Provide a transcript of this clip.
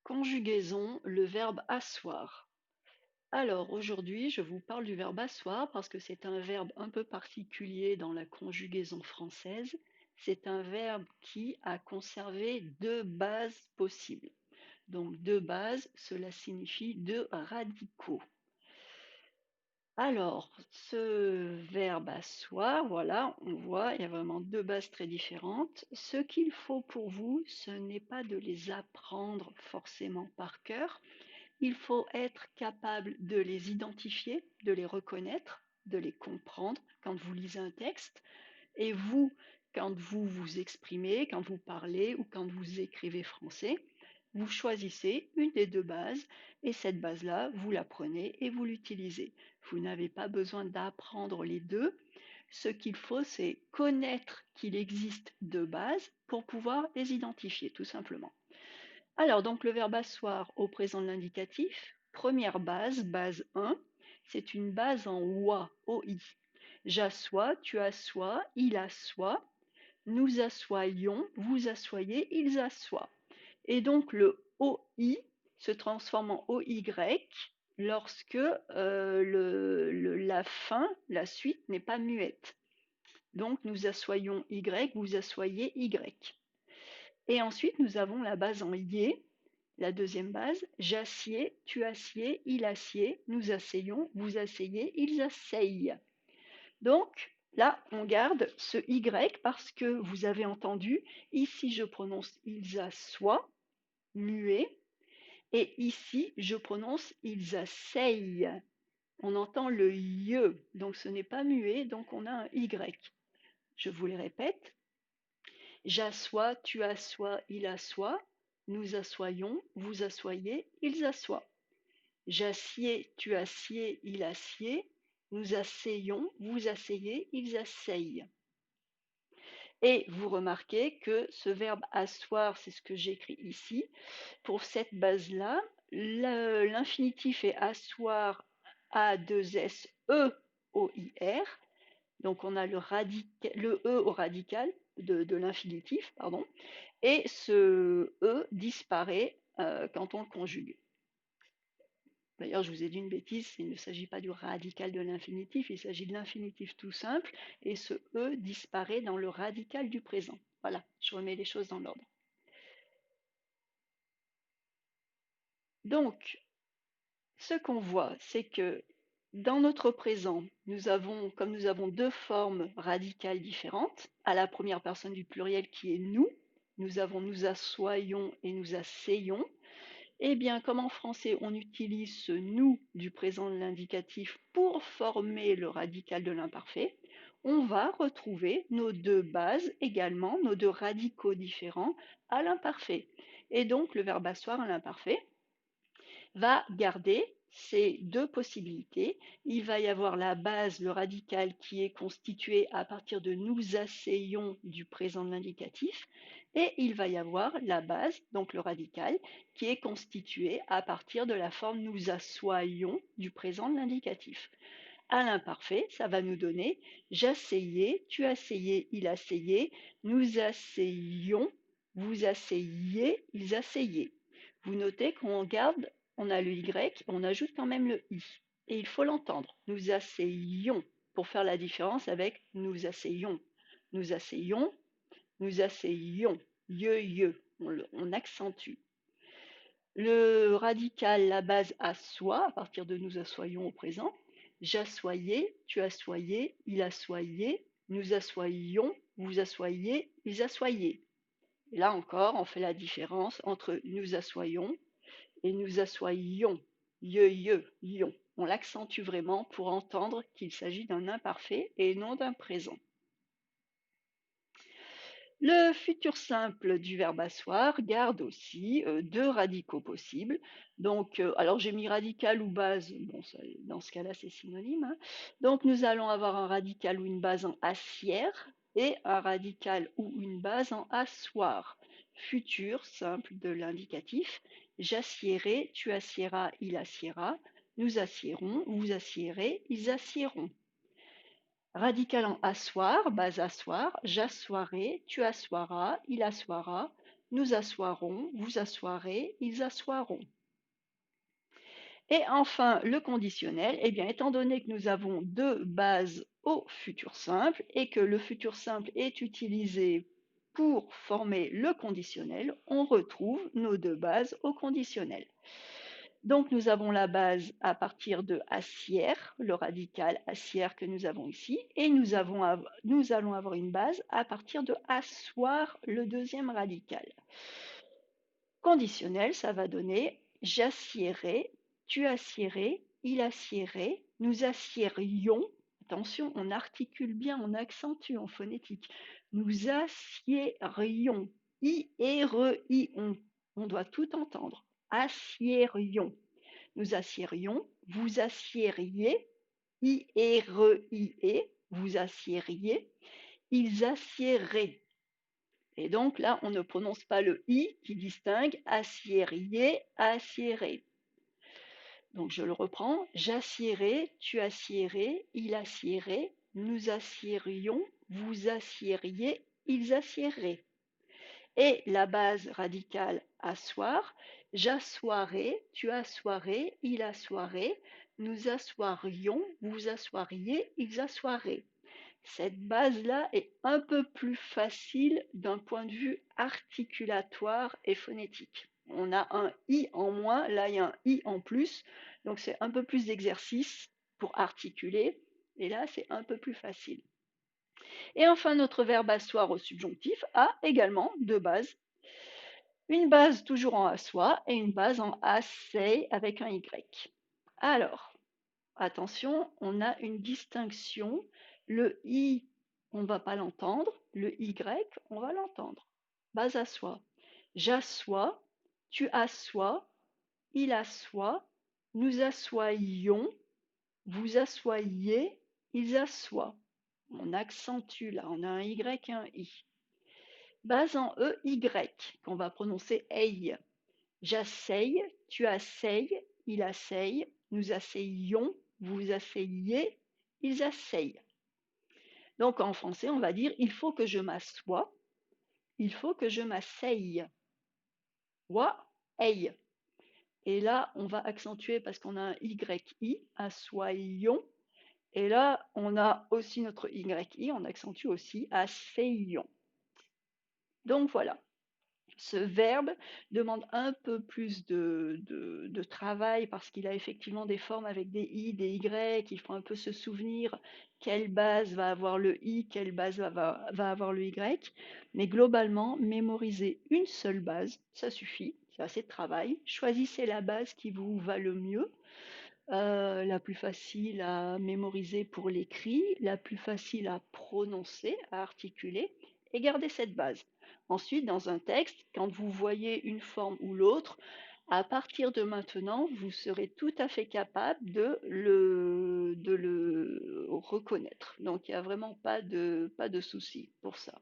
Conjugaison, le verbe asseoir. Alors aujourd'hui, je vous parle du verbe asseoir parce que c'est un verbe un peu particulier dans la conjugaison française. C'est un verbe qui a conservé deux bases possibles. Donc deux bases, cela signifie deux radicaux. Alors, ce verbe asseoir, voilà, on voit, il y a vraiment deux bases très différentes. Ce qu'il faut pour vous, ce n'est pas de les apprendre forcément par cœur. Il faut être capable de les identifier, de les reconnaître, de les comprendre quand vous lisez un texte. Et vous, quand vous vous exprimez, quand vous parlez ou quand vous écrivez français, vous choisissez une des deux bases et cette base-là, vous la prenez et vous l'utilisez. Vous n'avez pas besoin d'apprendre les deux. Ce qu'il faut, c'est connaître qu'il existe deux bases pour pouvoir les identifier, tout simplement. Alors, donc le verbe asseoir au présent de l'indicatif, première base, base 1, c'est une base en OI, OI. J'assois, tu assois, il assoit, nous assoyons, vous assoyez, ils assoient. Et donc le OI se transforme en OY lorsque la fin, la suite n'est pas muette. Donc nous assoyons Y, vous assoyez Y. Et ensuite, nous avons la base en yé, la deuxième base, j'assieds, tu assieds, il assied, nous asseyons, vous asseyez, ils asseyent. Donc là, on garde ce Y parce que vous avez entendu, ici je prononce ils assoient, muet, et ici je prononce ils asseyent. On entend le ye, donc ce n'est pas muet, donc on a un Y. Je vous les répète, j'assois, tu assois, il assoit, nous assoyons, vous assoyez, ils assoient. J'assieds, tu assieds, il assied, nous asseyons, vous asseyez, ils asseyent. Et vous remarquez que ce verbe asseoir, c'est ce que j'écris ici. Pour cette base-là, l'infinitif est asseoir, A2SEOIR. Donc on a le E au radical de l'infinitif, pardon, et ce E disparaît quand on le conjugue. D'ailleurs, je vous ai dit une bêtise, il ne s'agit pas du radical de l'infinitif, il s'agit de l'infinitif tout simple, et ce E disparaît dans le radical du présent. Voilà, je remets les choses dans l'ordre. Donc, ce qu'on voit, c'est que dans notre présent, comme nous avons deux formes radicales différentes, à la première personne du pluriel qui est nous avons nous assoyons et nous asseyons. Eh bien, comme en français, on utilise ce nous du présent de l'indicatif pour former le radical de l'imparfait, on va retrouver nos deux bases également, nos deux radicaux différents à l'imparfait. Et donc, le verbe asseoir à l'imparfait va garder ces deux possibilités. Il va y avoir la base, le radical, qui est constitué à partir de nous asseyons du présent de l'indicatif, et il va y avoir la base, donc le radical, qui est constitué à partir de la forme nous assoyons du présent de l'indicatif. À l'imparfait, ça va nous donner j'asseyais, tu asseyais, il asseyait, nous asseyions, vous asseyiez, ils asseyaient. Vous notez qu'on garde, on a le Y, on ajoute quand même le I. Et il faut l'entendre. Nous asseyions pour faire la différence avec nous asseyons. Nous asseyons, nous asseyions. Ye. On accentue. Le radical, la base assoit, à partir de nous assoyons au présent. J'assoyais, tu assoyais, il assoyait, nous assoyions, vous assoyez, ils assoyaient. Et là encore, on fait la différence entre nous assoyons et nous assoyions. Ion. On l'accentue vraiment pour entendre qu'il s'agit d'un imparfait et non d'un présent. Le futur simple du verbe asseoir garde aussi deux radicaux possibles. Donc, alors j'ai mis radical ou base, bon, dans ce cas-là c'est synonyme, hein. Donc nous allons avoir un radical ou une base en assière et un radical ou une base en asseoir. Futur simple de l'indicatif, j'assiérai, tu assieras, il assiera, nous assierons, vous assierez, ils assieront. Radical en asseoir, base asseoir, j'assoirai, tu assoiras, il assoira, nous assoirons, vous assoirez, ils assoiront. Et enfin, le conditionnel, eh bien, étant donné que nous avons deux bases au futur simple et que le futur simple est utilisé pour former le conditionnel, on retrouve nos deux bases au conditionnel. Donc nous avons la base à partir de assière, le radical assière que nous avons ici, et nous allons avoir une base à partir de asseoir, le deuxième radical. Conditionnel, ça va donner j'assiérai, tu assiérais, il assiérait, nous assiérions. Attention, on articule bien, on accentue en phonétique. Nous assiérions. I, R, I, on doit tout entendre. Assiérions. Nous assiérions, vous assiériez, I, R, I, E, vous assiériez, ils assiéraient. Et donc là, on ne prononce pas le i qui distingue assiérier, assiéré. Donc je le reprends. J'assiérai, tu assiérais, il assiérait, nous assiérions, vous assiériez, ils assiéraient. Et la base radicale asseoir, j'assoirai, tu assoirais, il assoirait, nous assoirions, vous assoiriez, ils assoiraient. Cette base-là est un peu plus facile d'un point de vue articulatoire et phonétique. On a un i en moins, là il y a un i en plus, donc c'est un peu plus d'exercice pour articuler, et là c'est un peu plus facile. Et enfin, notre verbe asseoir au subjonctif a également deux bases. Une base toujours en assoit et une base en assey avec un y. Alors, attention, on a une distinction. Le i, on ne va pas l'entendre. Le y, on va l'entendre. Base assoit. J'assois, tu assois, il assoit, nous assoyons, vous assoyez, ils assoient. On accentue là, on a un y et un i. Base en EY, qu'on va prononcer ei. J'asseye, tu asseyes, il asseye, nous asseyons, vous asseyez, ils asseyent. Donc en français, on va dire il faut que je m'assoie, il faut que je m'asseye. Wa, ei. Et là, on va accentuer parce qu'on a un YI, assoyons. Et là, on a aussi notre YI, on accentue aussi, asseyons. Donc voilà. Ce verbe demande un peu plus de travail parce qu'il a effectivement des formes avec des i, des y, il faut un peu se souvenir quelle base va avoir le i, quelle base va avoir le y. Mais globalement, mémoriser une seule base, ça suffit, c'est assez de travail. Choisissez la base qui vous va le mieux. La plus facile à mémoriser pour l'écrit, la plus facile à prononcer, à articuler, et gardez cette base. Ensuite, dans un texte, quand vous voyez une forme ou l'autre, à partir de maintenant, vous serez tout à fait capable de le reconnaître. Donc, il n'y a vraiment pas de souci pour ça.